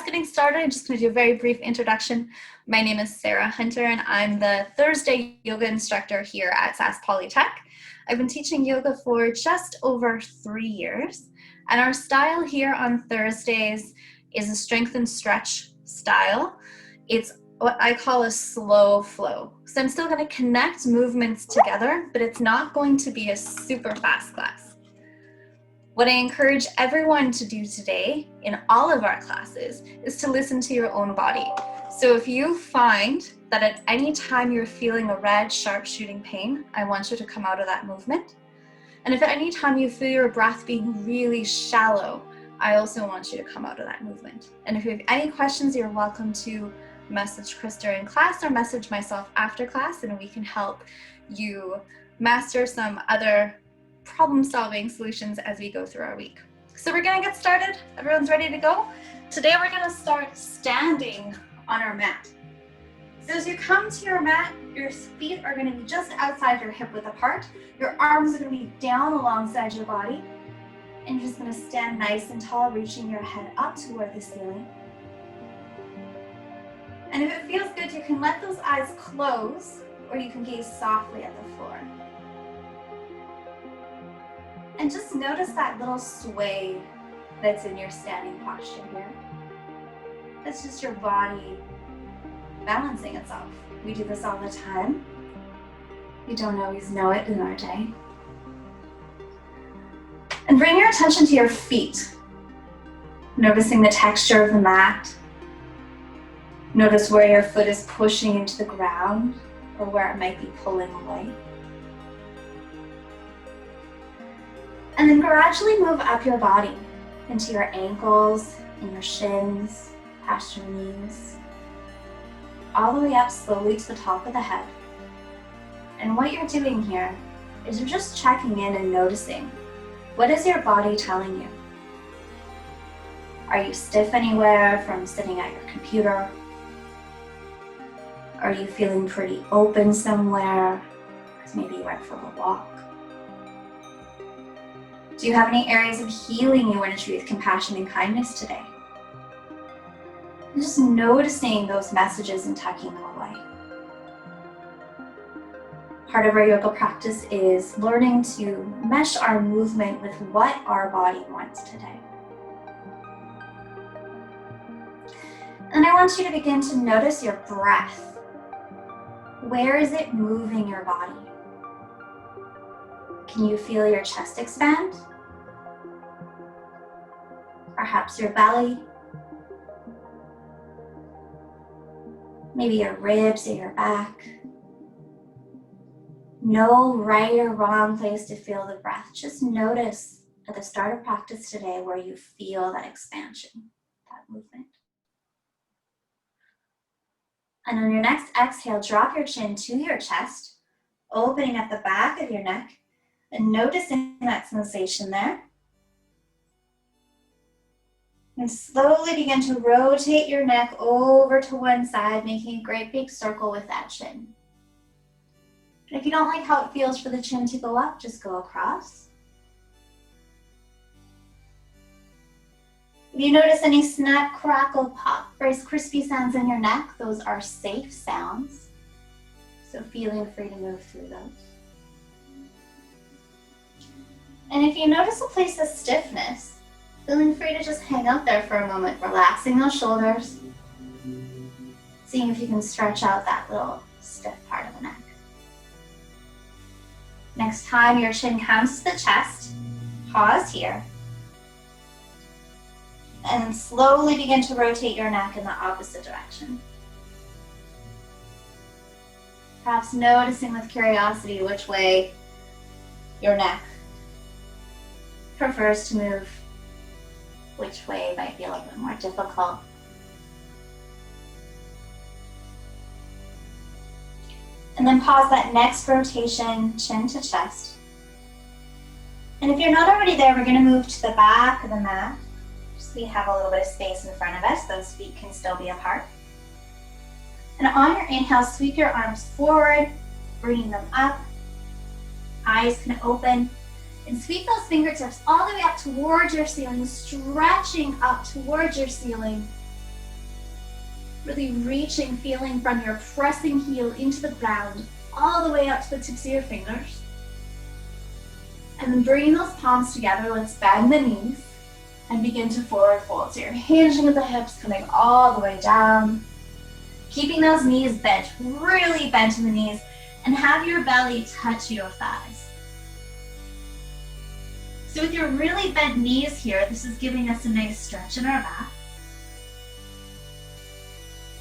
just getting started, I'm just going to do a very brief introduction. My name is Sarah Hunter, and I'm the Thursday yoga instructor here at SAS Polytech. I've been teaching yoga for just over 3 years, and our style here on Thursdays is a strength and stretch style. It's what I call a slow flow. So I'm still going to connect movements together, but it's not going to be a super fast class. What I encourage everyone to do today in all of our classes is to listen to your own body. So if you find that at any time you're feeling a red, sharp shooting pain, I want you to come out of that movement. And if at any time you feel your breath being really shallow, I also want you to come out of that movement. And if you have any questions, you're welcome to message Chris during class or message myself after class, and we can help you master some other problem-solving solutions as we go through our week. So we're going to get started. Everyone's ready to go? Today we're going to start standing on our mat. So as you come to your mat, your feet are going to be just outside your hip width apart. Your arms are going to be down alongside your body. And you're just going to stand nice and tall, reaching your head up toward the ceiling. And if it feels good, you can let those eyes close, or you can gaze softly at the floor. And just notice that little sway that's in your standing posture here. That's just your body balancing itself. We do this all the time. We don't always know it in our day. And bring your attention to your feet. Noticing the texture of the mat. Notice where your foot is pushing into the ground or where it might be pulling away. And then gradually move up your body into your ankles and your shins, past your knees, all the way up slowly to the top of the head. And what you're doing here is you're just checking in and noticing, what is your body telling you? Are you stiff anywhere from sitting at your computer? Are you feeling pretty open somewhere? Because maybe you went for a walk. Do you have any areas of healing you want to treat with compassion and kindness today? And just noticing those messages and tucking them away. Part of our yoga practice is learning to mesh our movement with what our body wants today. And I want you to begin to notice your breath. Where is it moving your body? Can you feel your chest expand? Perhaps your belly? Maybe your ribs or your back? No right or wrong place to feel the breath. Just notice at the start of practice today where you feel that expansion, that movement. And on your next exhale, drop your chin to your chest, opening up the back of your neck, and noticing that sensation there. And slowly begin to rotate your neck over to one side, making a great big circle with that chin. And if you don't like how it feels for the chin to go up, just go across. If you notice any snap, crackle, pop, Rice Krispie sounds in your neck, those are safe sounds. So feeling free to move through those. And if you notice a place of stiffness, feeling free to just hang out there for a moment, relaxing those shoulders, seeing if you can stretch out that little stiff part of the neck. Next time your chin comes to the chest, pause here, and slowly begin to rotate your neck in the opposite direction. Perhaps noticing with curiosity which way your neck prefers to move, which way might be a little bit more difficult. And then pause that next rotation, chin to chest. And if you're not already there, we're going to move to the back of the mat. Just so we have a little bit of space in front of us, those feet can still be apart. And on your inhale, sweep your arms forward, bringing them up. Eyes can open. And sweep those fingertips all the way up towards your ceiling, stretching up towards your ceiling. Really reaching, feeling from your pressing heel into the ground, all the way up to the tips of your fingers. And then bringing those palms together, let's bend the knees and begin to forward fold. So you're hinging at the hips, coming all the way down. Keeping those knees bent, really bent in the knees, and have your belly touch your thighs. So with your really bent knees here, this is giving us a nice stretch in our back.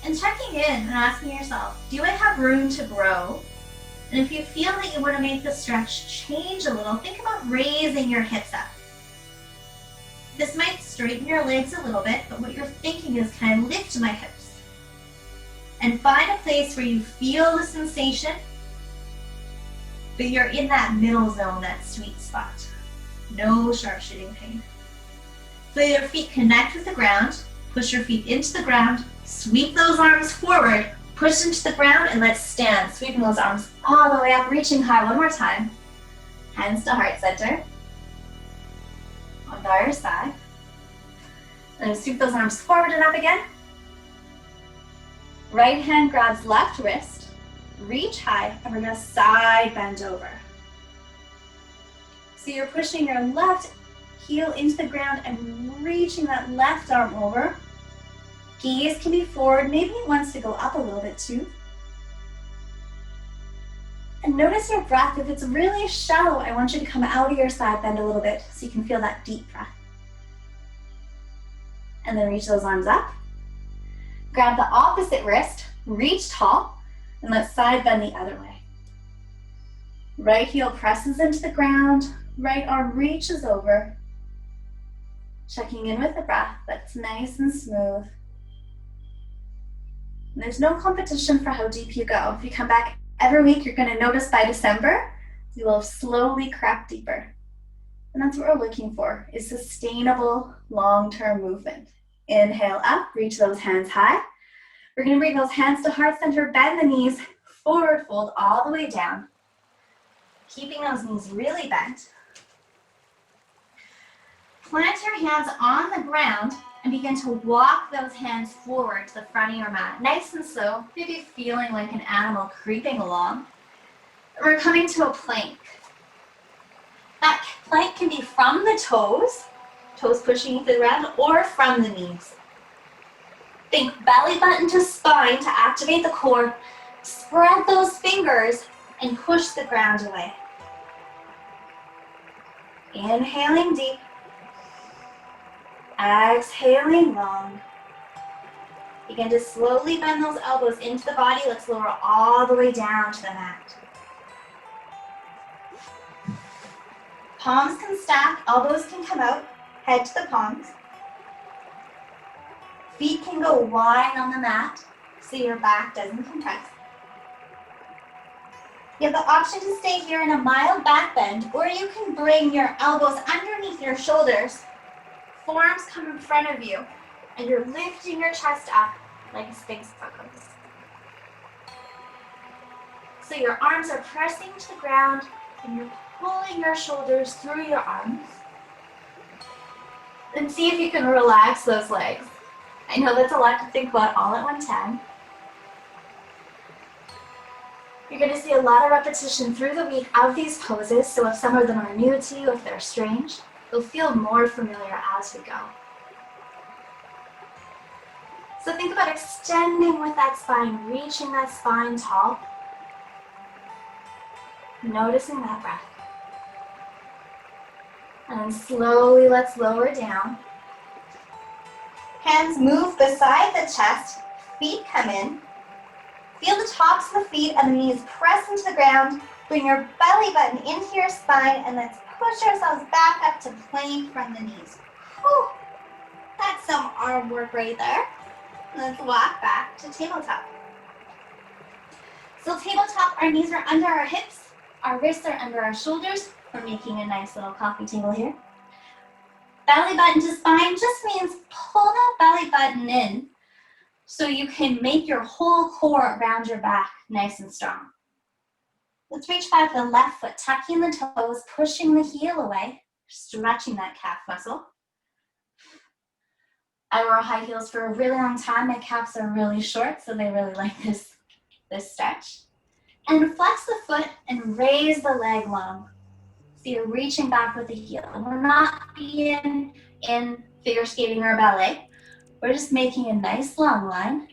And checking in and asking yourself, do I have room to grow? And if you feel that you want to make the stretch change a little, think about raising your hips up. This might straighten your legs a little bit, but what you're thinking is, can I lift my hips? And find a place where you feel the sensation, but you're in that middle zone, that sweet spot. No sharp shooting pain. Feel your feet connect with the ground, push your feet into the ground, sweep those arms forward, push into the ground, and let's stand, sweeping those arms all the way up, reaching high one more time. Hands to heart center. On the other side. And then sweep those arms forward and up again. Right hand grabs left wrist, reach high, and we're gonna side bend over. So you're pushing your left heel into the ground and reaching that left arm over. Gaze can be forward, maybe it wants to go up a little bit too. And notice your breath. If it's really shallow, I want you to come out of your side bend a little bit so you can feel that deep breath. And then reach those arms up. Grab the opposite wrist, reach tall, and let's side bend the other way. Right heel presses into the ground, right arm reaches over. Checking in with the breath, that's nice and smooth. And there's no competition for how deep you go. If you come back every week, you're going to notice by December, you will slowly crack deeper. And that's what we're looking for, is sustainable long-term movement. Inhale up, reach those hands high. We're going to bring those hands to heart center, bend the knees, forward fold all the way down. Keeping those knees really bent. Plant your hands on the ground and begin to walk those hands forward to the front of your mat. Nice and slow, maybe feeling like an animal creeping along. And we're coming to a plank. That plank can be from the toes pushing into the ground, or from the knees. Think belly button to spine to activate the core. Spread those fingers and push the ground away. Inhaling deep. Exhaling long. Begin to slowly bend those elbows into the body. Let's lower all the way down to the mat. Palms can stack, elbows can come out, head to the palms. Feet can go wide on the mat so your back doesn't compress. You have the option to stay here in a mild back bend, or you can bring your elbows underneath your shoulders. Forearms come in front of you, and you're lifting your chest up like a Sphinx pose. So your arms are pressing to the ground, and you're pulling your shoulders through your arms. And see if you can relax those legs. I know that's a lot to think about all at one time. You're going to see a lot of repetition through the week of these poses, so if some of them are new to you, if they're strange, you'll feel more familiar as we go. So think about extending with that spine, reaching that spine tall. Noticing that breath. And then slowly let's lower down. Hands move beside the chest, feet come in. Feel the tops of the feet and the knees press into the ground. Bring your belly button into your spine, and let's push ourselves back up to plank from the knees. Whew. That's some arm work right there. Let's walk back to tabletop. So tabletop, our knees are under our hips, our wrists are under our shoulders. We're making a nice little coffee table here. Belly button to spine just means pull that belly button in so you can make your whole core around your back nice and strong. Let's reach back the left foot, tucking the toes, pushing the heel away, stretching that calf muscle. I wore high heels for a really long time. My calves are really short, so they really like this stretch. And flex the foot and raise the leg long. So you're reaching back with the heel. And we're not being in figure skating or ballet. We're just making a nice long line.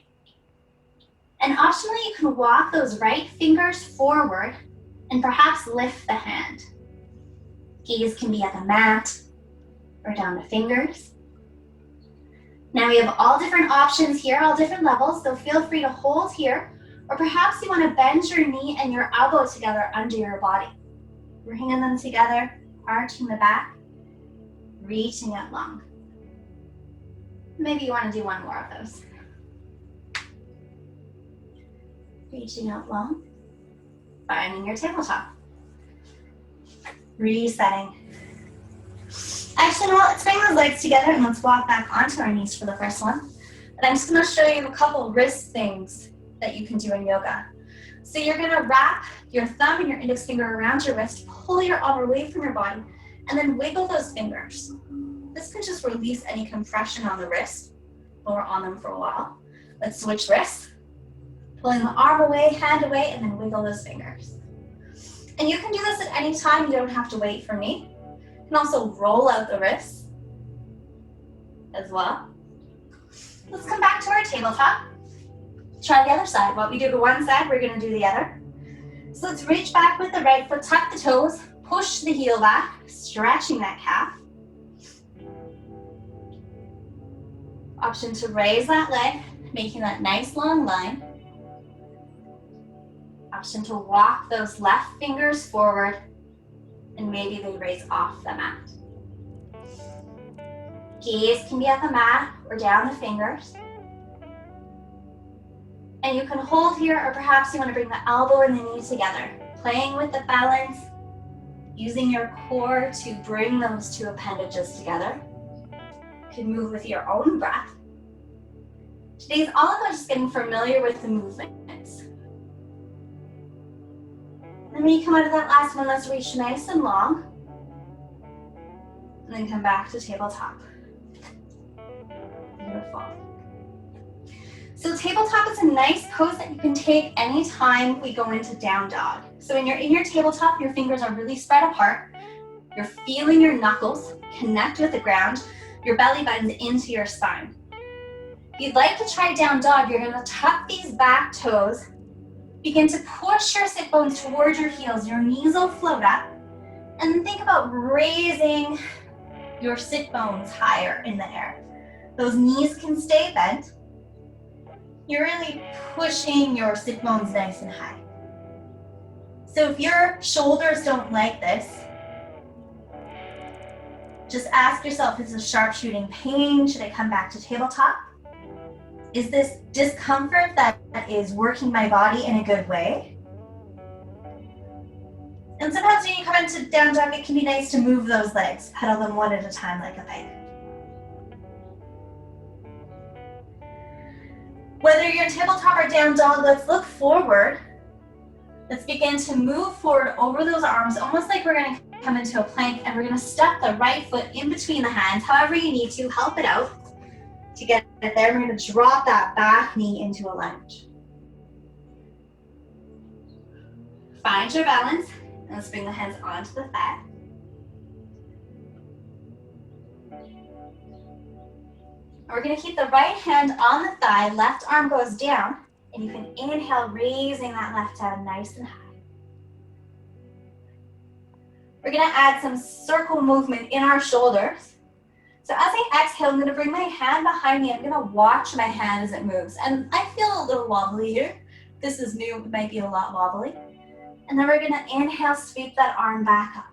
And optionally, you can walk those right fingers forward and perhaps lift the hand. Gaze can be at the mat or down the fingers. Now we have all different options here, all different levels, so feel free to hold here, or perhaps you want to bend your knee and your elbow together under your body. Bringing them together, arching the back, reaching out long. Maybe you want to do one more of those. Reaching out long, finding your tabletop. Resetting. Actually, well, let's bring those legs together and let's walk back onto our knees for the first one. And I'm just going to show you a couple wrist things that you can do in yoga. So you're going to wrap your thumb and your index finger around your wrist, pull your arm away from your body, and then wiggle those fingers. This can just release any compression on the wrist when we're on them for a while. Let's switch wrists. Pulling the arm away, hand away, and then wiggle those fingers. And you can do this at any time. You don't have to wait for me. You can also roll out the wrists as well. Let's come back to our tabletop. Try the other side. What we do to one side, we're going to do the other. So let's reach back with the right foot, tuck the toes, push the heel back, stretching that calf. Option to raise that leg, making that nice long line. Option to walk those left fingers forward and maybe they raise off the mat. Gaze can be at the mat or down the fingers. And you can hold here, or perhaps you want to bring the elbow and the knee together, playing with the balance, using your core to bring those two appendages together. You can move with your own breath. Today's all about just getting familiar with the movements. And when you come out of that last one, let's reach nice and long. And then come back to tabletop. Beautiful. So tabletop is a nice pose that you can take anytime we go into down dog. So when you're in your tabletop, your fingers are really spread apart. You're feeling your knuckles connect with the ground. Your belly buttons into your spine. If you'd like to try down dog, you're going to tuck these back toes. Begin to push your sit bones towards your heels. Your knees will float up. And then think about raising your sit bones higher in the air. Those knees can stay bent. You're really pushing your sit bones nice and high. So if your shoulders don't like this, just ask yourself, is this sharpshooting pain? Should I come back to tabletop? Is this discomfort that is working my body in a good way? And sometimes when you come into down dog, it can be nice to move those legs, pedal them one at a time like a bike. Whether you're in tabletop or down dog, let's look forward. Let's begin to move forward over those arms, almost like we're going to come into a plank, and we're going to step the right foot in between the hands, however you need to, help it out to get it there. We're going to drop that back knee into a lunge. Find your balance, and let's bring the hands onto the thigh. We're going to keep the right hand on the thigh, left arm goes down, and you can inhale, raising that left hand nice and high. We're going to add some circle movement in our shoulders. So as I exhale, I'm going to bring my hand behind me. I'm going to watch my hand as it moves. And I feel a little wobbly here. This is new, it might be a lot wobbly. And then we're going to inhale, sweep that arm back up.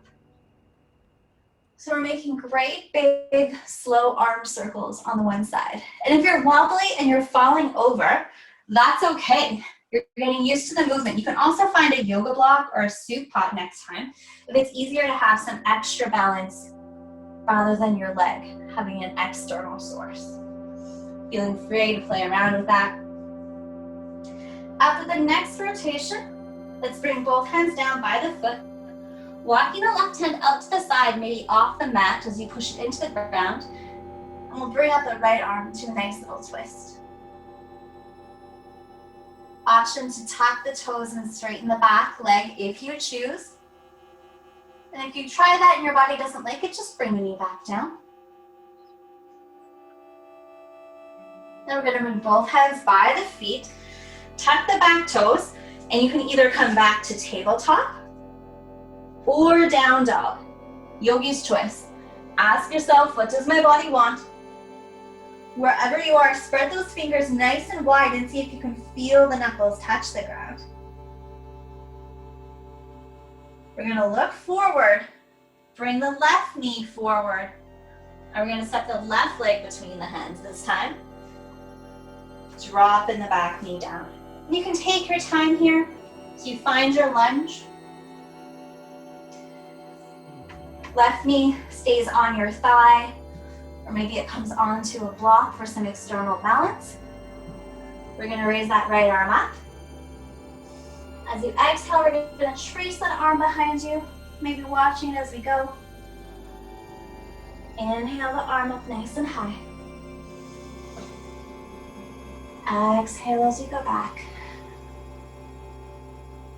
So we're making great, big, slow arm circles on the one side. And if you're wobbly and you're falling over, that's okay. You're getting used to the movement. You can also find a yoga block or a soup pot next time if it's easier to have some extra balance rather than your leg having an external source. Feeling free to play around with that. After the next rotation, let's bring both hands down by the foot. Walking the left hand out to the side, maybe off the mat as you push it into the ground. And we'll bring up the right arm to a nice little twist. Option to tuck the toes and straighten the back leg if you choose. And if you try that and your body doesn't like it, just bring the knee back down. Then we're going to bring both hands by the feet, tuck the back toes, and you can either come back to tabletop or down dog. Yogi's choice. Ask yourself, what does my body want? Wherever you are, spread those fingers nice and wide and see if you can feel the knuckles touch the ground. We're going to look forward, bring the left knee forward, and we're going to step the left leg between the hands this time. Dropping the back knee down. You can take your time here so you find your lunge. Left knee stays on your thigh, or maybe it comes onto a block for some external balance. We're going to raise that right arm up. As you exhale, we're going to trace that arm behind you, maybe watching it as we go. Inhale the arm up nice and high. Exhale as you go back.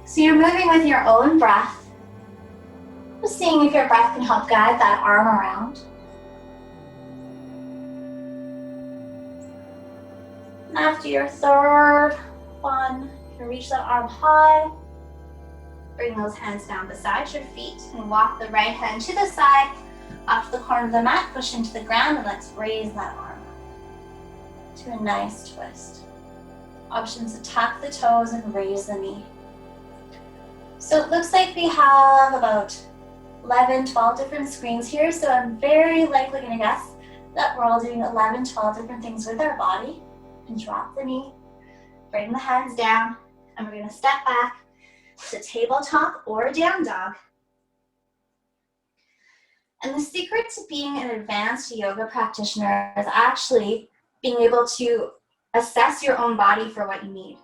So you're moving with your own breath. Just seeing if your breath can help guide that arm around. And after your third one, you can reach that arm high. Bring those hands down beside your feet and walk the right hand to the side, off the corner of the mat, push into the ground, and let's raise that arm to a nice twist. Option to tuck the toes and raise the knee. So it looks like we have about 11, 12 different screens here, so I'm very likely going to guess that we're all doing 11, 12 different things with our body. And drop the knee, bring the hands down, and we're going to step back to tabletop or down dog. And the secret to being an advanced yoga practitioner is actually being able to assess your own body for what you need.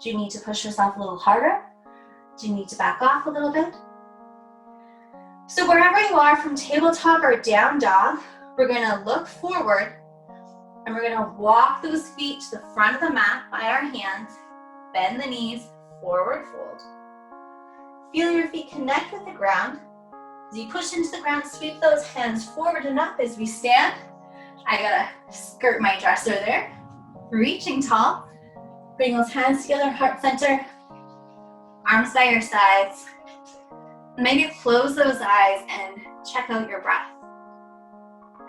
Do you need to push yourself a little harder? Do you need to back off a little bit? So wherever you are, from tabletop or down dog, we're going to look forward and we're going to walk those feet to the front of the mat by our hands, bend the knees, forward fold. Feel your feet connect with the ground. As you push into the ground, sweep those hands forward and up as we stand. I gotta skirt my dresser there. Reaching tall. Bring those hands together, heart center. Arms by your sides. Maybe close those eyes and check out your breath.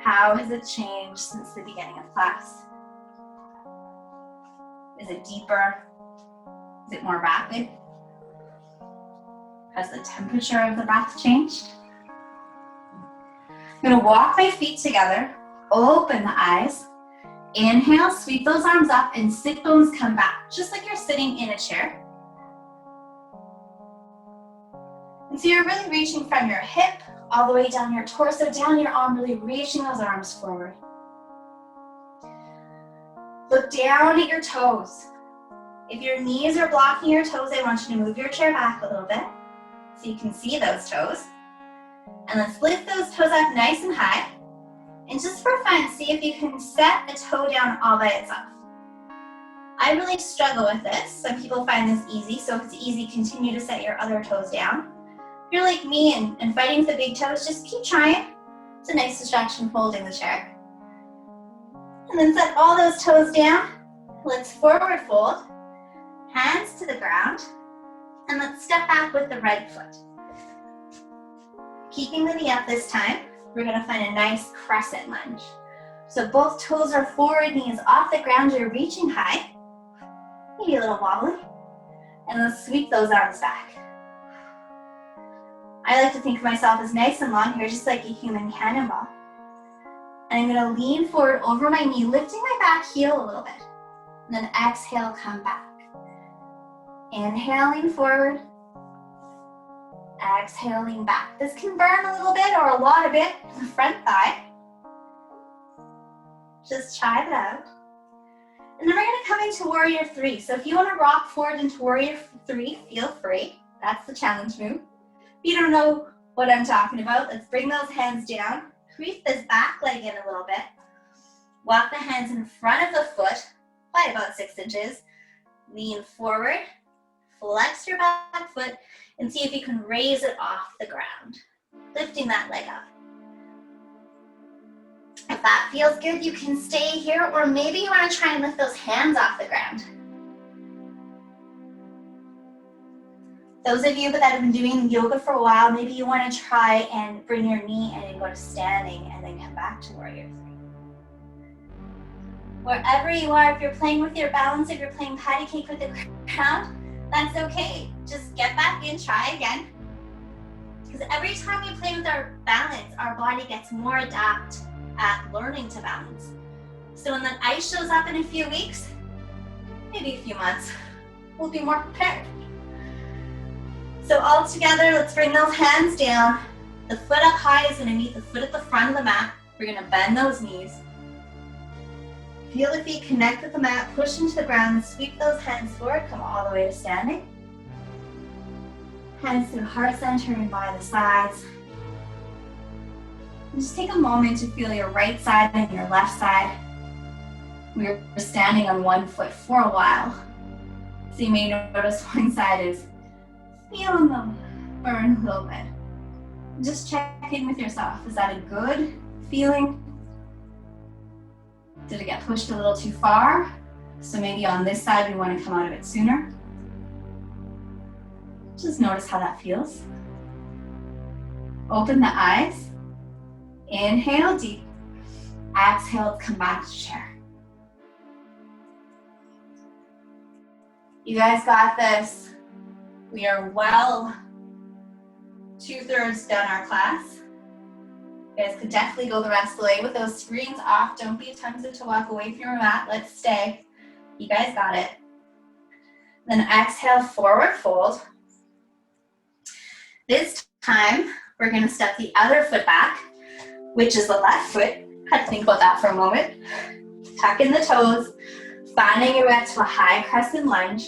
How has it changed since the beginning of class? Is it deeper? Is it more rapid? Has the temperature of the breath changed? I'm gonna walk my feet together, open the eyes. Inhale, sweep those arms up and sit bones come back, just like you're sitting in a chair. And so you're really reaching from your hip all the way down your torso, down your arm, really reaching those arms forward. Look down at your toes. If your knees are blocking your toes, I want you to move your chair back a little bit so you can see those toes. And let's lift those toes up nice and high. And just for fun, see if you can set a toe down all by itself. I really struggle with this. Some people find this easy, so if it's easy, continue to set your other toes down. If you're like me and fighting with the big toes, just keep trying. It's a nice distraction holding the chair. And then set all those toes down. Let's forward fold, hands to the ground, and let's step back with the right foot. Keeping the knee up this time, we're gonna find a nice crescent lunge. So both toes are forward, knees off the ground, you're reaching high, maybe a little wobbly, and let's sweep those arms back. I like to think of myself as nice and long here, just like a human cannonball. And I'm gonna lean forward over my knee, lifting my back heel a little bit. And then exhale, come back. Inhale, lean forward. Exhale, lean back. This can burn a little bit or a lot of it in the front thigh. Just try it out. And then we're gonna come into Warrior 3. So if you wanna rock forward into Warrior 3, feel free. That's the challenge move. If you don't know what I'm talking about, let's bring those hands down. Creep this back leg in a little bit. Walk the hands in front of the foot by about 6 inches. Lean forward, flex your back foot, and see if you can raise it off the ground, lifting that leg up. If that feels good, you can stay here, or maybe you want to try and lift those hands off the ground. Those of you that have been doing yoga for a while, maybe you want to try and bring your knee and go to standing and then come back to warrior three. Wherever you are, if you're playing with your balance, if you're playing patty cake with the ground, that's okay. Just get back in, try again. Because every time we play with our balance, our body gets more adept at learning to balance. So when the ice shows up in a few weeks, maybe a few months, we'll be more prepared. So all together, let's bring those hands down. The foot up high is gonna meet the foot at the front of the mat. We're gonna bend those knees. Feel the feet connect with the mat, push into the ground, sweep those hands forward, come all the way to standing. Hands to heart center and by the sides. And just take a moment to feel your right side and your left side. We're standing on one foot for a while. So you may notice one side is feeling them burn a little bit. Just check in with yourself. Is that a good feeling? Did it get pushed a little too far? So maybe on this side we want to come out of it sooner. Just notice how that feels. Open the eyes. Inhale deep. Exhale, come back to chair. You guys got this. We are well 2/3 done our class. You guys could definitely go the rest of the way with those screens off. Don't be tempted to walk away from your mat. Let's stay. You guys got it. Then exhale, forward fold. This time, we're gonna step the other foot back, which is the left foot. Had to think about that for a moment. Tuck in the toes, finding your way up to a high crescent lunge.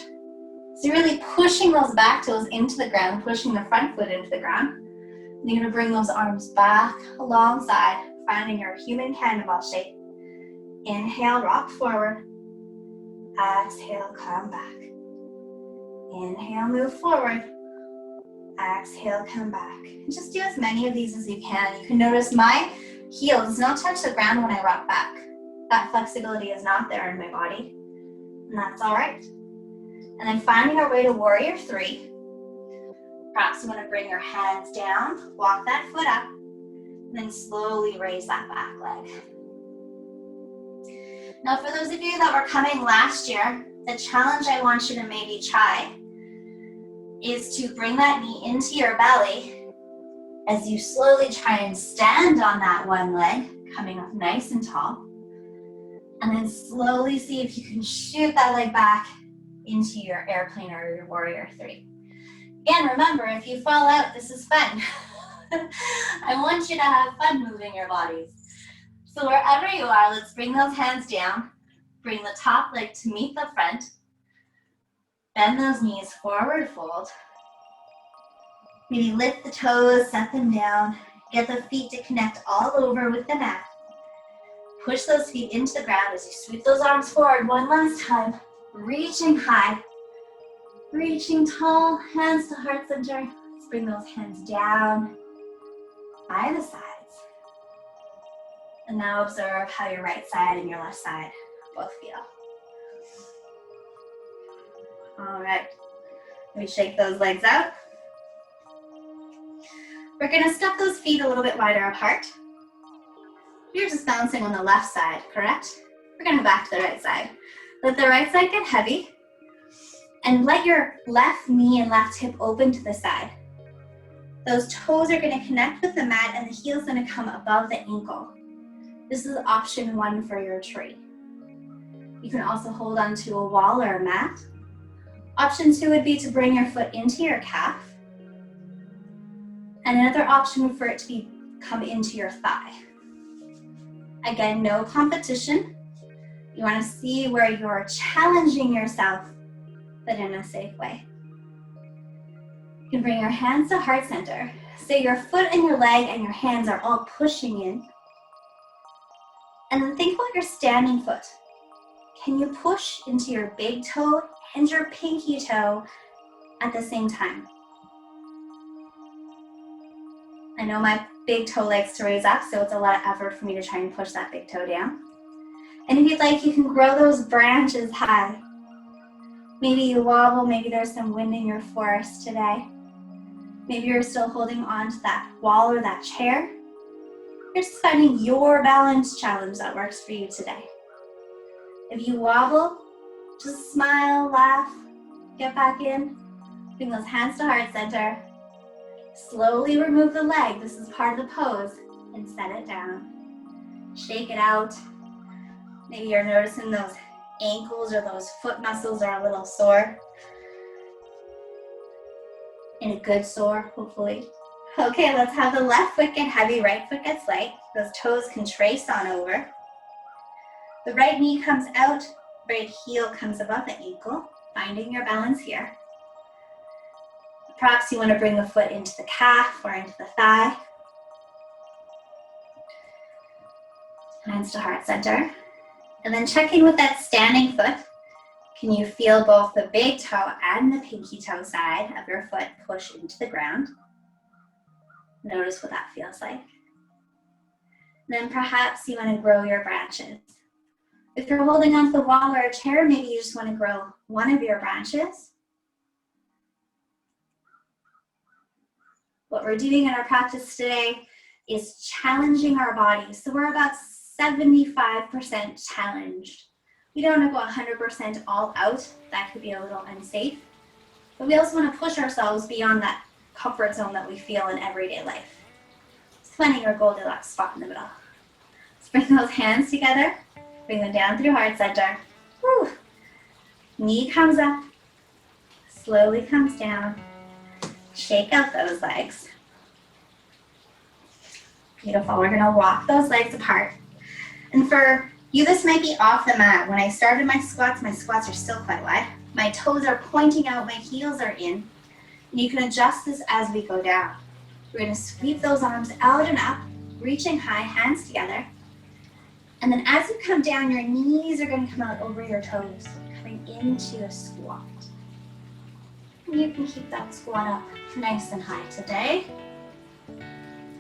So you're really pushing those back toes into the ground, pushing the front foot into the ground. And you're gonna bring those arms back alongside, finding your human cannonball shape. Inhale, rock forward. Exhale, come back. Inhale, move forward. Exhale, come back. And just do as many of these as you can. You can notice my heel does not touch the ground when I rock back. That flexibility is not there in my body, and that's all right. And then finding our way to warrior three. Perhaps you want to bring your hands down, walk that foot up, and then slowly raise that back leg. Now for those of you that were coming last year, the challenge I want you to maybe try is to bring that knee into your belly as you slowly try and stand on that one leg, coming up nice and tall. And then slowly see if you can shoot that leg back into your airplane or your warrior three. Again, remember, if you fall out, this is fun. I want you to have fun moving your bodies. So wherever you are, let's bring those hands down. Bring the top leg to meet the front. Bend those knees, forward fold. Maybe lift the toes, set them down. Get the feet to connect all over with the mat. Push those feet into the ground as you sweep those arms forward one last time. Reaching high, reaching tall, hands to heart center. Let's bring those hands down by the sides. And now observe how your right side and your left side both feel. All right, let me shake those legs out. We're gonna step those feet a little bit wider apart. You're just bouncing on the left side, correct? We're gonna go back to the right side. Let the right side get heavy and let your left knee and left hip open to the side. Those toes are gonna connect with the mat and the heel's gonna come above the ankle. This is option one for your tree. You can also hold onto a wall or a mat. Option two would be to bring your foot into your calf. And another option would for it to come into your thigh. Again, no competition. You want to see where you're challenging yourself, but in a safe way. You can bring your hands to heart center. So your foot and your leg and your hands are all pushing in. And then think about your standing foot. Can you push into your big toe and your pinky toe at the same time? I know my big toe likes to raise up, so it's a lot of effort for me to try and push that big toe down. And if you'd like, you can grow those branches high. Maybe you wobble, maybe there's some wind in your forest today. Maybe you're still holding on to that wall or that chair. You're just finding your balance challenge that works for you today. If you wobble, just smile, laugh, get back in, bring those hands to heart center. Slowly remove the leg, this is part of the pose, and set it down. Shake it out. Maybe you're noticing those ankles or those foot muscles are a little sore. And a good sore, hopefully. Okay, let's have the left foot get heavy, right foot gets light. Those toes can trace on over. The right knee comes out, right heel comes above the ankle, finding your balance here. Perhaps you want to bring the foot into the calf or into the thigh. Hands to heart center. And then check in with that standing foot. Can you feel both the big toe and the pinky toe side of your foot push into the ground? Notice what that feels like. Then perhaps you want to grow your branches. If you're holding onto the wall or a chair, maybe you just want to grow one of your branches. What we're doing in our practice today is challenging our bodies. So we're about 75% challenged. We don't want to go 100% all out. That could be a little unsafe. But we also want to push ourselves beyond that comfort zone that we feel in everyday life. It's finding your Goldilocks spot in the middle. Let's bring those hands together. Bring them down through heart center. Woo. Knee comes up. Slowly comes down. Shake out those legs. Beautiful. We're going to walk those legs apart. And for you, this might be off the mat. When I started my squats are still quite wide. My toes are pointing out, my heels are in. And you can adjust this as we go down. We're going to sweep those arms out and up, reaching high, hands together. And then as you come down, your knees are going to come out over your toes, coming into a squat. And you can keep that squat up nice and high today.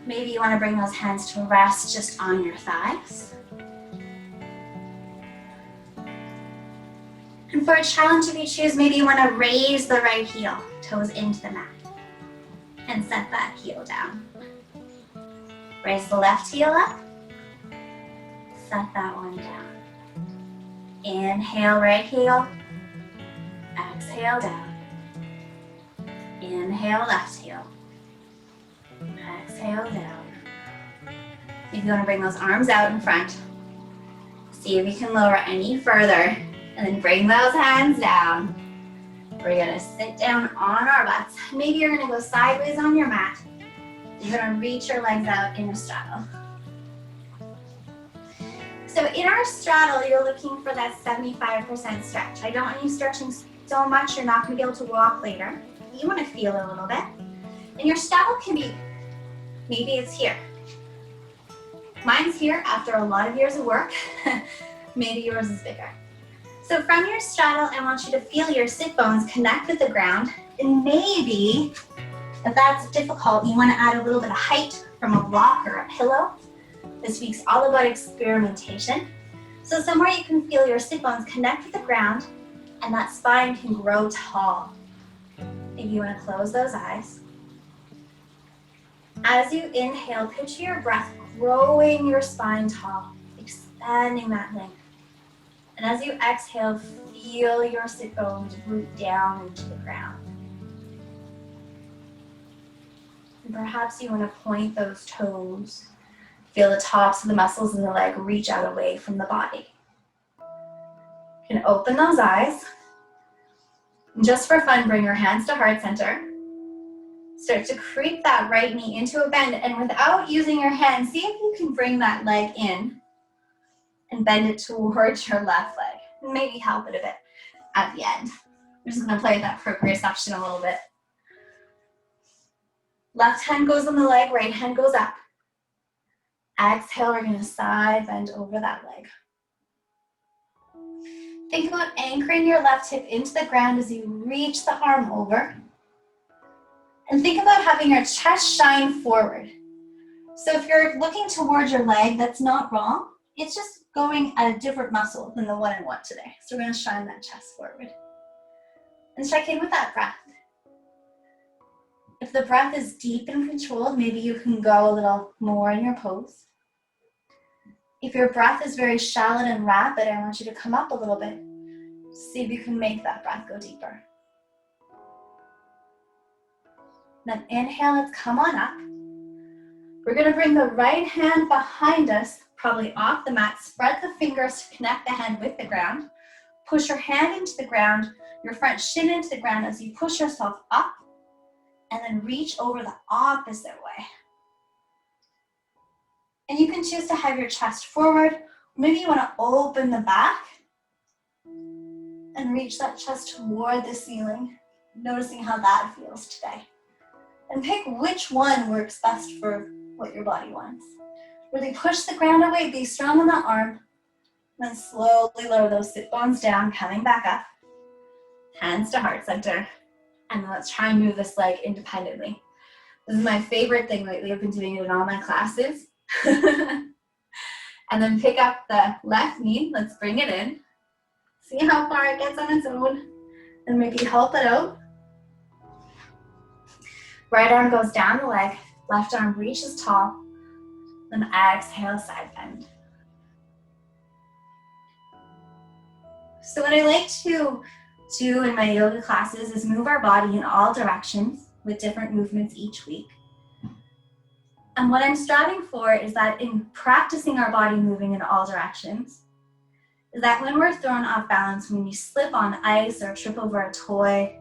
Maybe you want to bring those hands to rest just on your thighs. And for a challenge, if you choose, maybe you want to raise the right heel, toes into the mat, and set that heel down. Raise the left heel up, set that one down. Inhale, right heel, exhale down. Inhale, left heel, exhale down. If you want to bring those arms out in front, see if you can lower any further. And then bring those hands down. We're gonna sit down on our butts. Maybe you're gonna go sideways on your mat. You're gonna reach your legs out in a straddle. So in our straddle, you're looking for that 75% stretch. I don't want you stretching so much you're not gonna be able to walk later. You wanna feel a little bit. And your straddle can be, maybe it's here. Mine's here after a lot of years of work. Maybe yours is bigger. So from your straddle, I want you to feel your sit bones connect with the ground. And maybe, if that's difficult, you want to add a little bit of height from a block or a pillow. This week's all about experimentation. So somewhere you can feel your sit bones connect with the ground and that spine can grow tall. If you want to close those eyes. As you inhale, picture your breath growing your spine tall, expanding that length. And as you exhale, feel your sit bones root down into the ground. And perhaps you want to point those toes. Feel the tops of the muscles in the leg reach out away from the body. You can open those eyes. And just for fun, bring your hands to heart center. Start to creep that right knee into a bend. And without using your hands, see if you can bring that leg in and bend it towards your left leg. And maybe help it a bit at the end. We're just gonna play with that proprioception a little bit. Left hand goes on the leg, right hand goes up. Exhale, we're gonna side bend over that leg. Think about anchoring your left hip into the ground as you reach the arm over. And think about having your chest shine forward. So if you're looking towards your leg, that's not wrong. It's just going at a different muscle than the one I want today. So we're gonna shine that chest forward. And check in with that breath. If the breath is deep and controlled, maybe you can go a little more in your pose. If your breath is very shallow and rapid, I want you to come up a little bit. See if you can make that breath go deeper. Then inhale, let's come on up. We're gonna bring the right hand behind us, probably off the mat. Spread the fingers to connect the hand with the ground. Push your hand into the ground, your front shin into the ground as you push yourself up, and then reach over the opposite way. And you can choose to have your chest forward. Maybe you want to open the back and reach that chest toward the ceiling, noticing how that feels today. And pick which one works best for what your body wants. Really push the ground away, be strong on that arm, then slowly lower those sit bones down, coming back up. Hands to heart center. And let's try and move this leg independently. This is my favorite thing lately. I've been doing it in all my classes. And then pick up the left knee. Let's bring it in. See how far it gets on its own. And maybe help it out. Right arm goes down the leg. Left arm reaches tall. Then exhale, side bend. So what I like to do in my yoga classes is move our body in all directions with different movements each week. And what I'm striving for is that in practicing our body moving in all directions, is that when we're thrown off balance, when you slip on ice or trip over a toy,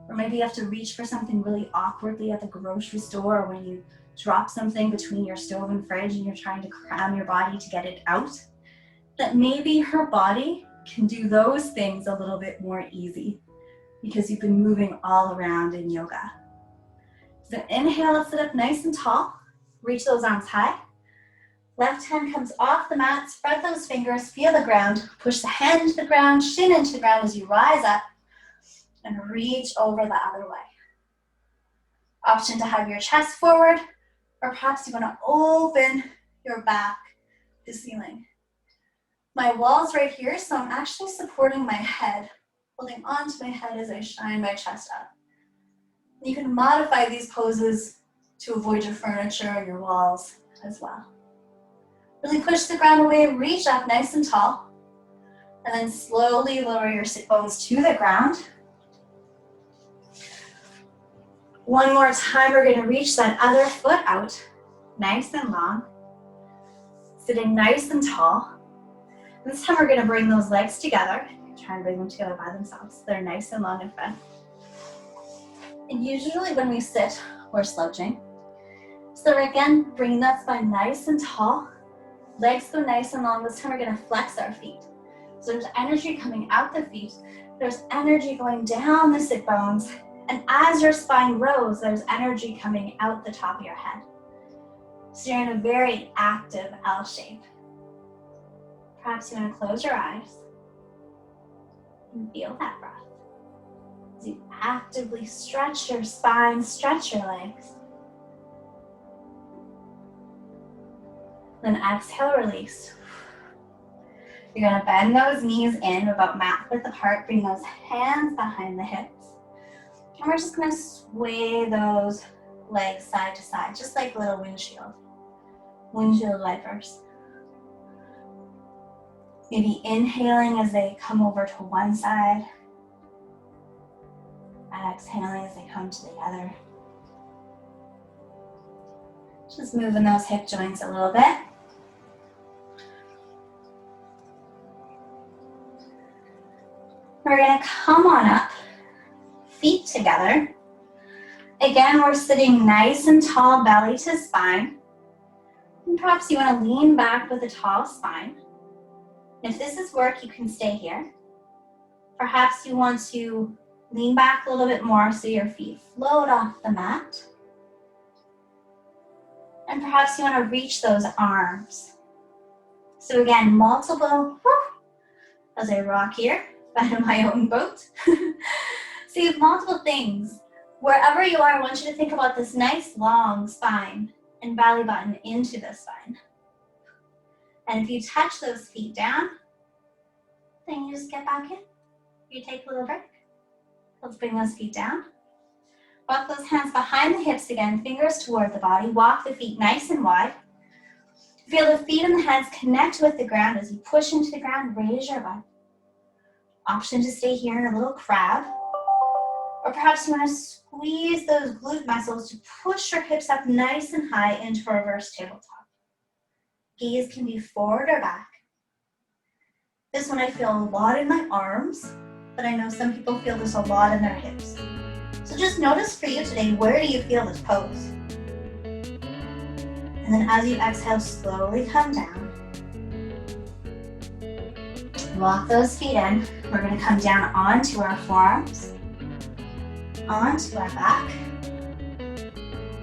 or maybe you have to reach for something really awkwardly at the grocery store, or when you drop something between your stove and fridge and you're trying to cram your body to get it out, that maybe her body can do those things a little bit more easy because you've been moving all around in yoga. So inhale, let's sit up nice and tall. Reach those arms high. Left hand comes off the mat. Spread those fingers, feel the ground. Push the hand into the ground, shin into the ground as you rise up and reach over the other way. Option to have your chest forward, or perhaps you want to open your back to the ceiling. My wall's right here, so I'm actually supporting my head, holding onto my head as I shine my chest up. You can modify these poses to avoid your furniture or your walls as well. Really push the ground away, reach up nice and tall, and then slowly lower your sit bones to the ground. One more time, we're going to reach that other foot out, nice and long, sitting nice and tall. This time we're going to bring those legs together. Try and bring them together by themselves. They're nice and long and bent. And usually when we sit, we're slouching. So again, bring that spine nice and tall. Legs go nice and long. This time we're going to flex our feet. So there's energy coming out the feet. There's energy going down the sit bones. And as your spine grows, there's energy coming out the top of your head. So you're in a very active L shape. Perhaps you want to close your eyes and feel that breath as you actively stretch your spine, stretch your legs. Then exhale, release. You're going to bend those knees in about mat width apart, bring those hands behind the hips. And we're just going to sway those legs side to side, just like a little windshield wipers. Maybe inhaling as they come over to one side, exhaling as they come to the other. Just moving those hip joints a little bit. We're going to come on up, feet together. Again, we're sitting nice and tall, belly to spine. And perhaps you want to lean back with a tall spine. If this is work, you can stay here. Perhaps you want to lean back a little bit more so your feet float off the mat. And perhaps you want to reach those arms. So again, multiple, as I rock here, out of my own boat. So you have multiple things. Wherever you are, I want you to think about this nice long spine and belly button into the spine. And if you touch those feet down, then you just get back in. You take a little break. Let's bring those feet down. Walk those hands behind the hips again, fingers toward the body. Walk the feet nice and wide. Feel the feet and the hands connect with the ground as you push into the ground, raise your butt. Option to stay here in a little crab. Or perhaps you want to squeeze those glute muscles to push your hips up nice and high into reverse tabletop. Gaze can be forward or back. This one I feel a lot in my arms, but I know some people feel this a lot in their hips. So just notice for you today, where do you feel this pose? And then as you exhale, slowly come down. Walk those feet in. We're going to come down onto our forearms, onto our back,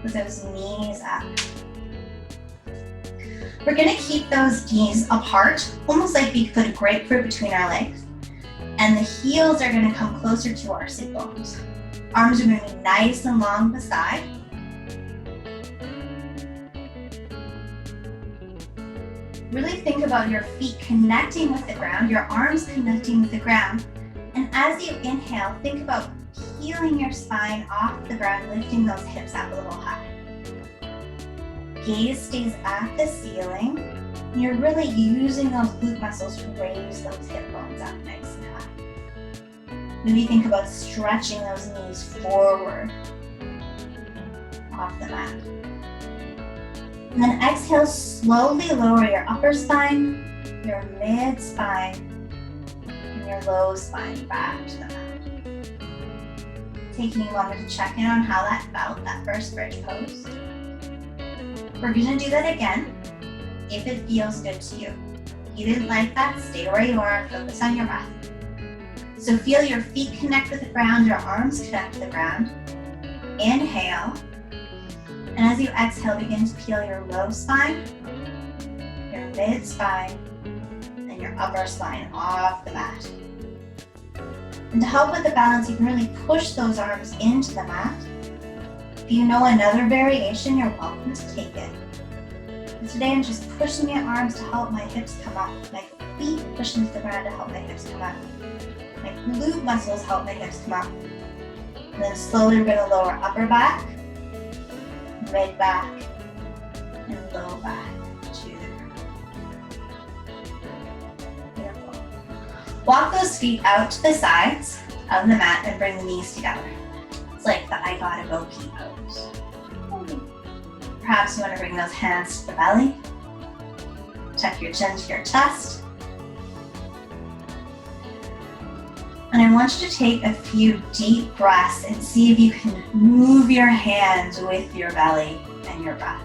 with those knees up. We're going to keep those knees apart, almost like we put a grapefruit between our legs. And the heels are going to come closer to our sit bones. Arms are going to be nice and long beside. Really think about your feet connecting with the ground, your arms connecting with the ground. And as you inhale, think about peeling your spine off the ground, lifting those hips up a little high. Gaze stays at the ceiling. And you're really using those glute muscles to raise those hip bones up nice and high. Maybe think about stretching those knees forward off the mat. And then exhale, slowly lower your upper spine, your mid spine, and your low spine back to the mat. Taking a moment to check in on how that felt, that first bridge pose. We're gonna do that again if it feels good to you. If you didn't like that, stay where you are, focus on your breath. So feel your feet connect with the ground, your arms connect to the ground. Inhale. And as you exhale, begin to peel your low spine, your mid spine, and your upper spine off the mat. And to help with the balance, you can really push those arms into the mat. If you know another variation, you're welcome to take it. And today I'm just pushing my arms to help my hips come up. My feet push into the ground to help my hips come up. My glute muscles help my hips come up. And then slowly we're going to lower upper back, mid back, and low back to the ground. Beautiful. Walk those feet out to the sides of the mat and bring the knees together. It's like the I gotta go pee pose. Perhaps you want to bring those hands to the belly. Tuck your chin to your chest. And I want you to take a few deep breaths and see if you can move your hands with your belly and your breath.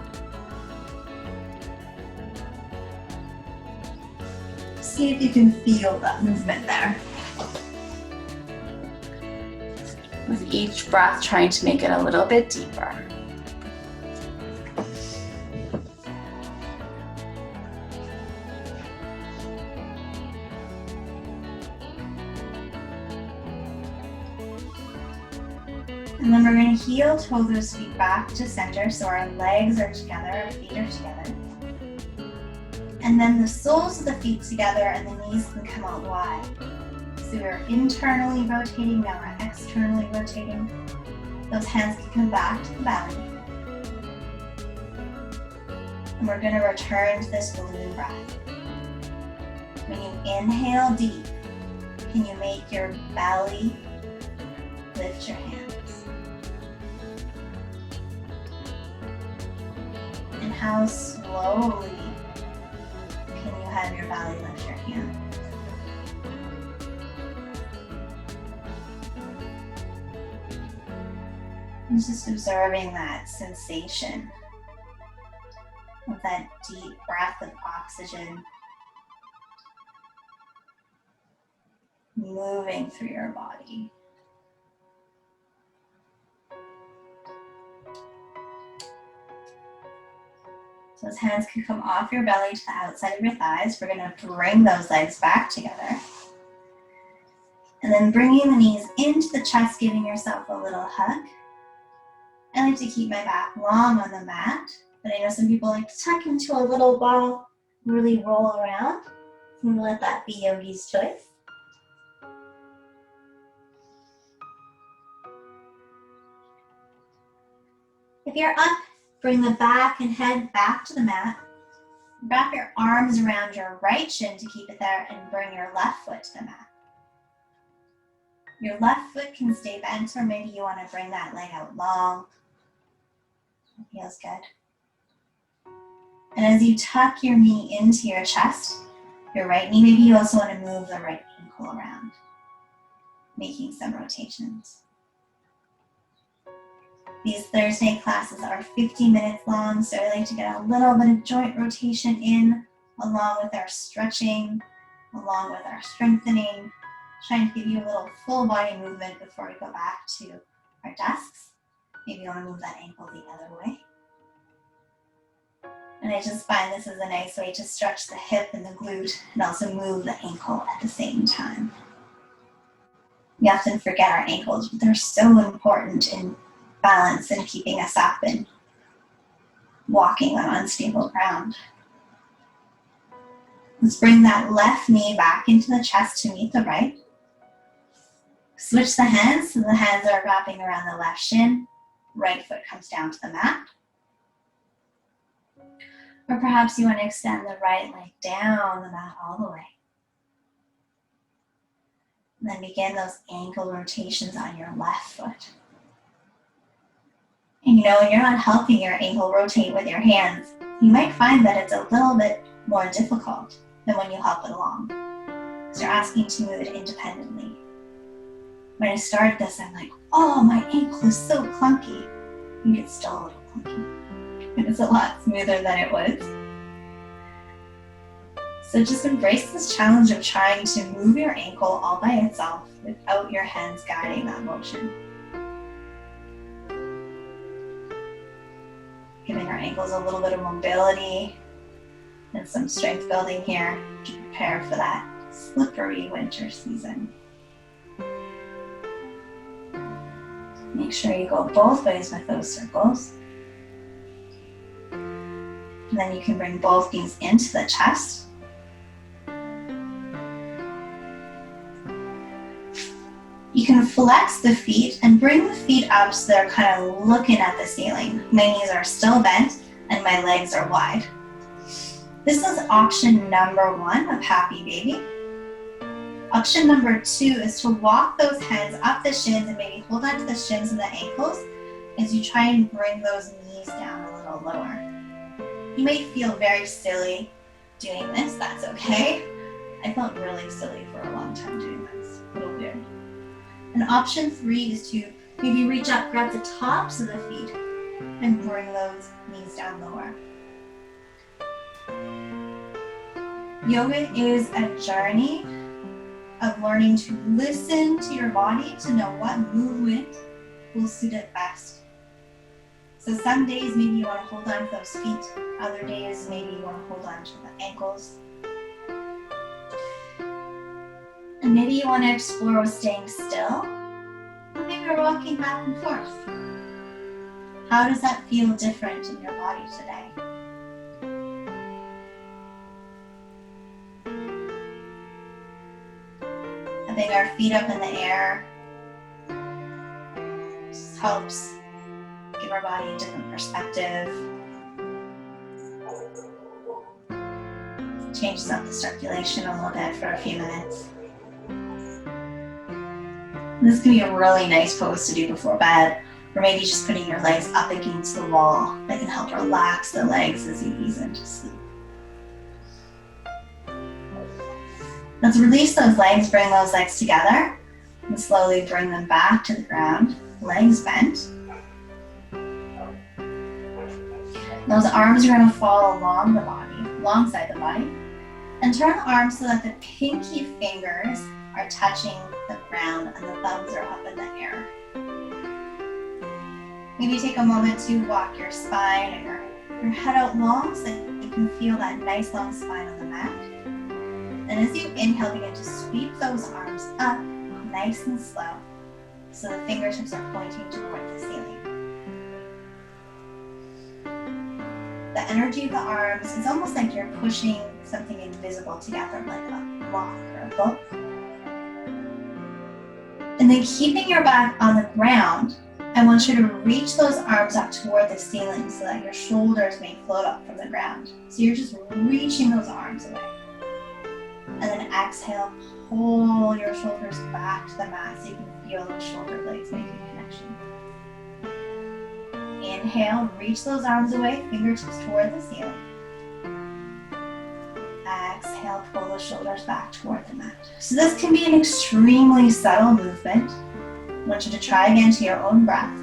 See if you can feel that movement there. With each breath, trying to make it a little bit deeper. And then we're going to heel toe those feet back to center so our legs are together, our feet are together. And then the soles of the feet together and the knees can come out wide. So we're internally rotating, now we're externally rotating. Those hands can come back to the belly. And we're going to return to this balloon breath. When you inhale deep, can you make your belly lift your hands? And how slowly can you have your belly lift your hands? And just observing that sensation of that deep breath of oxygen moving through your body. So those hands can come off your belly to the outside of your thighs. We're going to bring those legs back together. And then bringing the knees into the chest, giving yourself a little hug. I like to keep my back long on the mat, but I know some people like to tuck into a little ball, really roll around. I'm going to let that be yogi's choice. If you're up, bring the back and head back to the mat. Wrap your arms around your right shin to keep it there and bring your left foot to the mat. Your left foot can stay bent, or maybe you want to bring that leg out long. It feels good. And as you tuck your knee into your chest, your right knee, maybe you also want to move the right ankle around, making some rotations. These Thursday classes are 50 minutes long, so I like to get a little bit of joint rotation in, along with our stretching, along with our strengthening, trying to give you a little full body movement before we go back to our desks. Maybe you want to move that ankle the other way. And I just find this is a nice way to stretch the hip and the glute and also move the ankle at the same time. We often forget our ankles, but they're so important in balance and keeping us up and walking on unstable ground. Let's bring that left knee back into the chest to meet the right. Switch the hands so the hands are wrapping around the left shin. Right foot comes down to the mat. Or perhaps you want to extend the right leg down the mat all the way. And then begin those ankle rotations on your left foot. And you know, when you're not helping your ankle rotate with your hands, you might find that it's a little bit more difficult than when you help it along. Because you're asking to move it independently. When I started this, I'm like, oh, my ankle is so clunky. I think it's still a little clunky. And it's a lot smoother than it was. So just embrace this challenge of trying to move your ankle all by itself without your hands guiding that motion. Giving our ankles a little bit of mobility and some strength building here to prepare for that slippery winter season. Make sure you go both ways with those circles. And then you can bring both knees into the chest. You can flex the feet and bring the feet up so they're kind of looking at the ceiling. My knees are still bent and my legs are wide. This is option number 1 of Happy Baby. Option number 2 is to walk those hands up the shins and maybe hold on to the shins and the ankles as you try and bring those knees down a little lower. You may feel very silly doing this, that's okay. I felt really silly for a long time doing this, a little weird. And option 3 is to maybe reach up, grab the tops of the feet, and bring those knees down lower. Yoga is a journey of learning to listen to your body to know what movement will suit it best. So some days maybe you want to hold on to those feet, other days maybe you want to hold on to the ankles. And maybe you want to explore with staying still, or maybe you're walking back and forth. How does that feel different in your body today? Having our feet up in the air just helps give our body a different perspective. Changes up the circulation a little bit for a few minutes. This can be a really nice pose to do before bed, or maybe just putting your legs up against the wall. That can help relax the legs as you ease into sleep. Let's release those legs, bring those legs together, and slowly bring them back to the ground, legs bent. Those arms are going to fall along the body, alongside the body, and turn the arms so that the pinky fingers are touching the ground and the thumbs are up in the air. Maybe take a moment to walk your spine or your your head out long so that you can feel that nice long spine on the mat. And as you inhale, begin to sweep those arms up nice and slow so the fingertips are pointing toward the ceiling. The energy of the arms is almost like you're pushing something invisible together, like a block or a book. And then keeping your back on the ground, I want you to reach those arms up toward the ceiling so that your shoulders may float up from the ground. So you're just reaching those arms away. And then exhale, pull your shoulders back to the mat so you can feel those shoulder blades making connection. Inhale, reach those arms away, fingertips toward the ceiling. Exhale, pull the shoulders back toward the mat. So this can be an extremely subtle movement. I want you to try again to your own breath.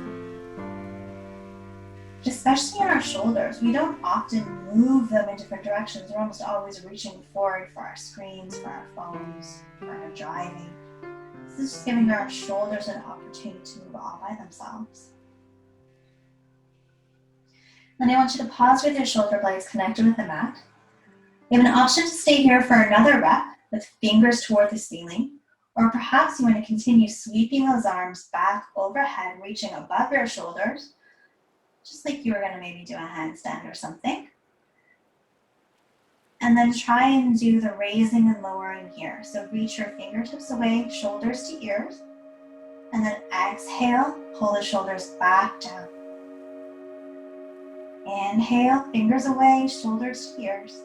Especially in our shoulders, we don't often move them in different directions. We're almost always reaching forward for our screens, for our phones, for our driving. This is just giving our shoulders an opportunity to move all by themselves. Then I want you to pause with your shoulder blades connected with the mat. You have an option to stay here for another rep with fingers toward the ceiling, or perhaps you want to continue sweeping those arms back overhead, reaching above your shoulders, just like you were going to maybe do a handstand or something. And then try and do the raising and lowering here. So reach your fingertips away, shoulders to ears, and then exhale, pull the shoulders back down. Inhale, fingers away, shoulders to ears.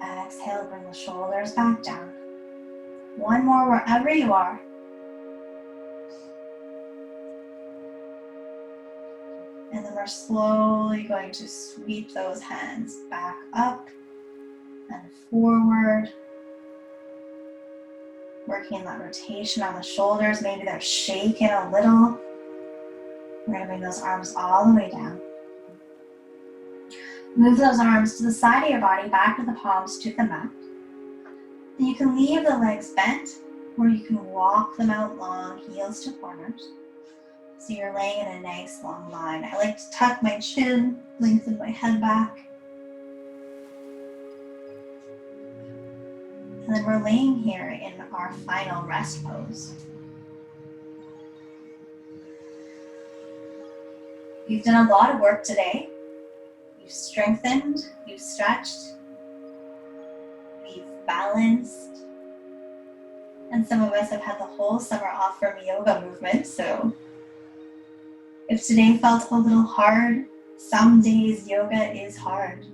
Exhale, bring the shoulders back down. One more wherever you are. And then we're slowly going to sweep those hands back up and forward. Working that rotation on the shoulders. Maybe they're shaking a little. We're going to bring those arms all the way down. Move those arms to the side of your body, back with the palms to the mat. And you can leave the legs bent, or you can walk them out long, heels to corners. So you're laying in a nice long line. I like to tuck my chin, lengthen my head back. And then we're laying here in our final rest pose. You've done a lot of work today. You've strengthened, you've stretched, we've balanced, and some of us have had the whole summer off from yoga movement, so if today felt a little hard, some days yoga is hard.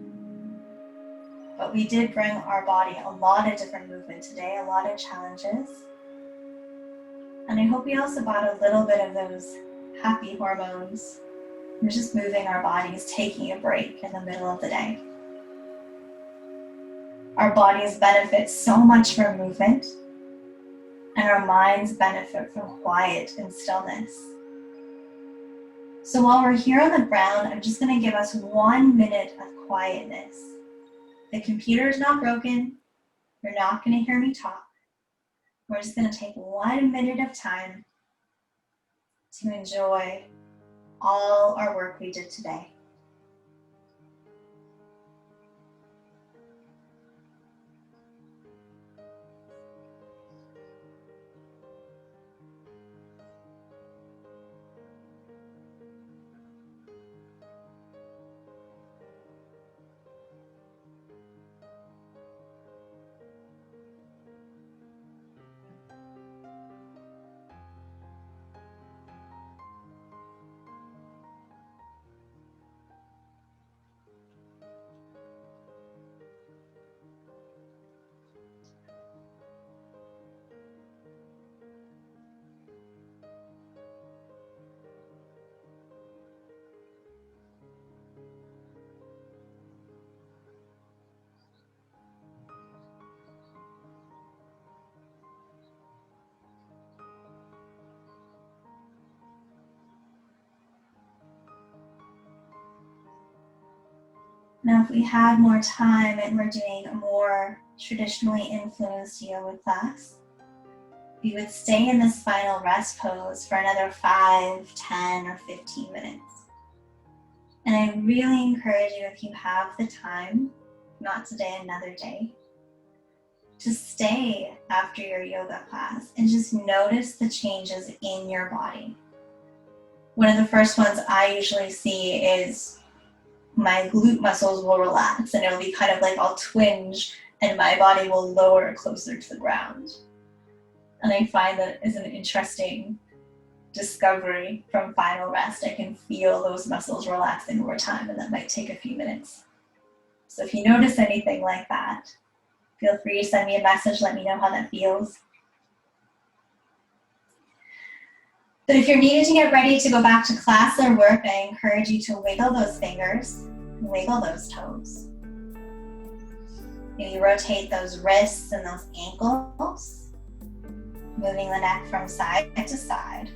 But we did bring our body a lot of different movement today, a lot of challenges. And I hope we also brought a little bit of those happy hormones. We're just moving our bodies, taking a break in the middle of the day. Our bodies benefit so much from movement, and our minds benefit from quiet and stillness. So while we're here on the ground, I'm just going to give us 1 minute of quietness. The computer is not broken. You're not going to hear me talk. We're just going to take 1 minute of time to enjoy all our work we did today. Now, if we had more time and we're doing a more traditionally influenced yoga class, we would stay in this final rest pose for another 5, 10, or 15 minutes. And I I really encourage you, if you have the time, not today, another day, to stay after your yoga class and just notice the changes in your body. One of the first ones I usually see is my glute muscles will relax and it'll be kind of like I'll twinge and my body will lower closer to the ground. And I find that is an interesting discovery from final rest. I can feel those muscles relaxing over time, and that might take a few minutes. So if you notice anything like that, feel free to send me a message, let me know how that feels. But if you're needed to get ready to go back to class or work, I encourage you to wiggle those fingers, wiggle those toes. Maybe rotate those wrists and those ankles, moving the neck from side to side.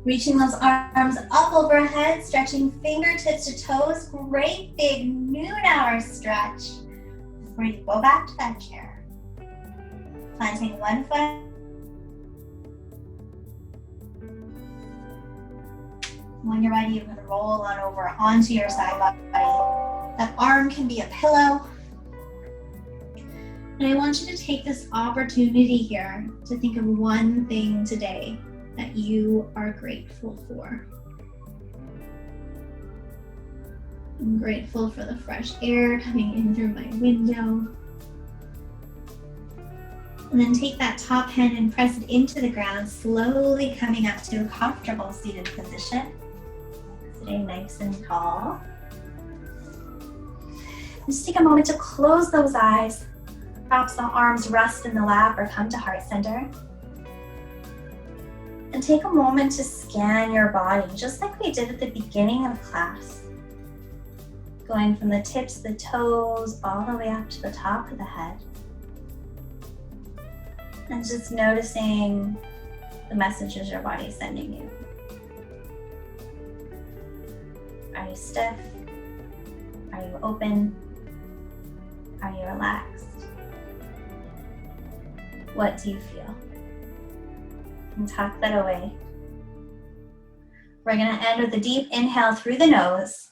Reaching those arms up overhead, stretching fingertips to toes. Great big noon hour stretch before you go back to that chair. Planting one foot. When you're ready, you can roll on over onto your side body. That arm can be a pillow. And I want you to take this opportunity here to think of one thing today that you are grateful for. I'm grateful for the fresh air coming in through my window. And then take that top hand and press it into the ground, slowly coming up to a comfortable seated position. Sitting nice and tall. Just take a moment to close those eyes. Perhaps the arms rest in the lap or come to heart center. And take a moment to scan your body, just like we did at the beginning of class. Going from the tips of the toes all the way up to the top of the head. And just noticing the messages your body is sending you. Are you stiff? Are you open? Are you relaxed? What do you feel? And tuck that away. We're going to end with a deep inhale through the nose.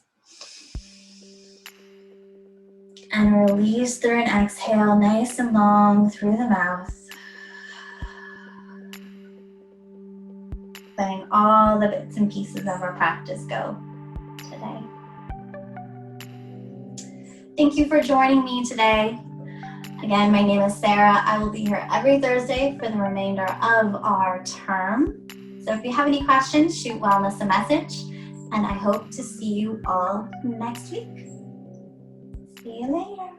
And release through an exhale, nice and long through the mouth. Letting all the bits and pieces of our practice go today. Thank you for joining me today. Again, my name is Sarah. I will be here every Thursday for the remainder of our term. So if you have any questions, shoot Wellness a message. And I hope to see you all next week. See you later.